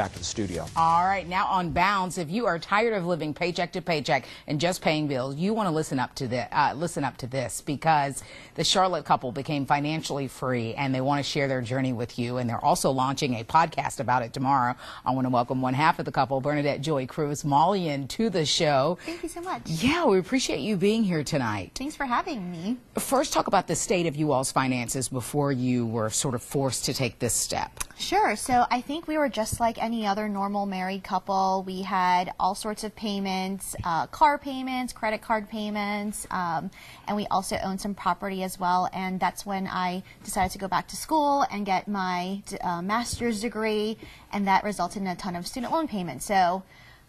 back to the studio. All right, now on Bounce, if you are tired of living paycheck to paycheck and just paying bills, you want to listen up to this because the Charlotte couple became financially free and they want to share their journey with you. And they're also launching a podcast about it tomorrow. I want to welcome one half of the couple, Bernadette Joy Cruz-Mullion, to the show. Thank you so much. Yeah, we appreciate you being here tonight. Thanks for having me. First, talk about the state of you all's finances before you were sort of forced to take this step. Sure. So I think we were just like any other normal married couple. We had all sorts of payments, car payments, credit card payments, and we also owned some property as well. And that's when I decided to go back to school and get my master's degree, and that resulted in a ton of student loan payments. So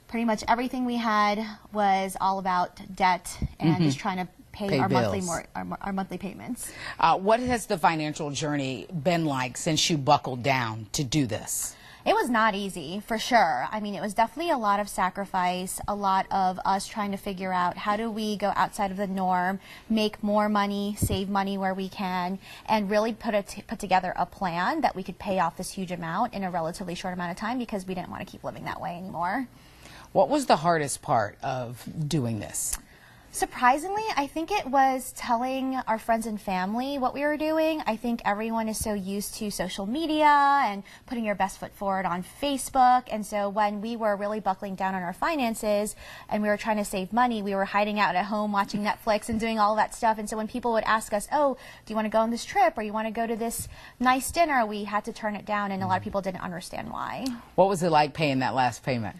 pretty much everything we had was all about debt and just trying to pay our monthly payments. What has the financial journey been like since you buckled down to do this? It was not easy, for sure. I mean, it was definitely a lot of sacrifice, a lot of us trying to figure out how do we go outside of the norm, make more money, save money where we can, and really put together a plan that we could pay off this huge amount in a relatively short amount of time because we didn't want to keep living that way anymore. What was the hardest part of doing this? Surprisingly, I think it was telling our friends and family what we were doing. I think everyone is so used to social media and putting your best foot forward on Facebook. And so when we were really buckling down on our finances and we were trying to save money, we were hiding out at home watching Netflix and doing all of that stuff. And so when people would ask us, oh, do you want to go on this trip or you want to go to this nice dinner, we had to turn it down, and a lot of people didn't understand why. What was it like paying that last payment?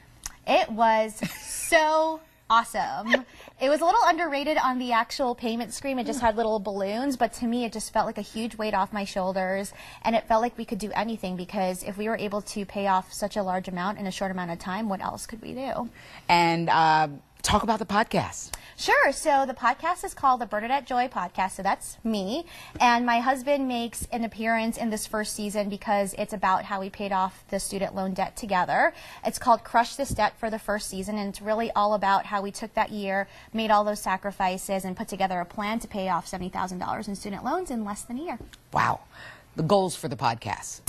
It was so awesome. It was a little underrated on the actual payment screen. It just had little balloons, but to me it just felt like a huge weight off my shoulders, and it felt like we could do anything because if we were able to pay off such a large amount in a short amount of time, what else could we do? And talk about the podcast. Sure. So the podcast is called the Bernadette Joy Podcast. So that's me. And my husband makes an appearance in this first season because it's about how we paid off the student loan debt together. It's called Crush This Debt for the first season. And it's really all about how we took that year, made all those sacrifices, and put together a plan to pay off $70,000 in student loans in less than a year. Wow. The goals for the podcast.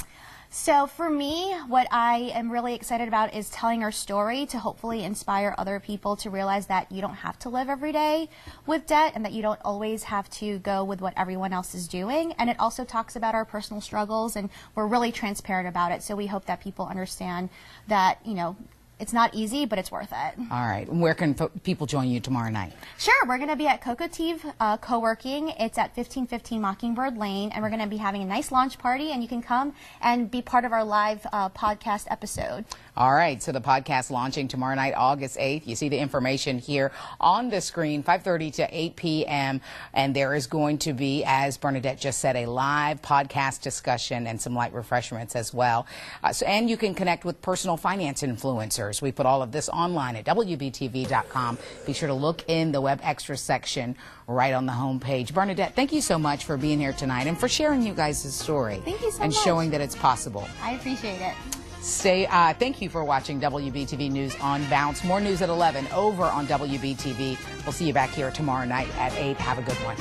So for me, what I am really excited about is telling our story to hopefully inspire other people to realize that you don't have to live every day with debt and that you don't always have to go with what everyone else is doing. And it also talks about our personal struggles, and we're really transparent about it. So we hope that people understand that, you know, it's not easy, but it's worth it. All right. Where can people join you tomorrow night? Sure. We're going to be at Cocotive Co-working. It's at 1515 Mockingbird Lane, and we're going to be having a nice launch party, and you can come and be part of our live podcast episode. All right. So the podcast launching tomorrow night, August 8th. You see the information here on the screen, 5:30 to 8 p.m. And there is going to be, as Bernadette just said, a live podcast discussion and some light refreshments as well. And you can connect with personal finance influencers. We put all of this online at WBTV.com. Be sure to look in the Web Extra section right on the homepage. Bernadette, thank you so much for being here tonight and for sharing you guys' story. Thank you so much. And showing that it's possible. I appreciate it. Thank you for watching WBTV News on Bounce. More news at 11 over on WBTV. We'll see you back here tomorrow night at 8. Have a good one.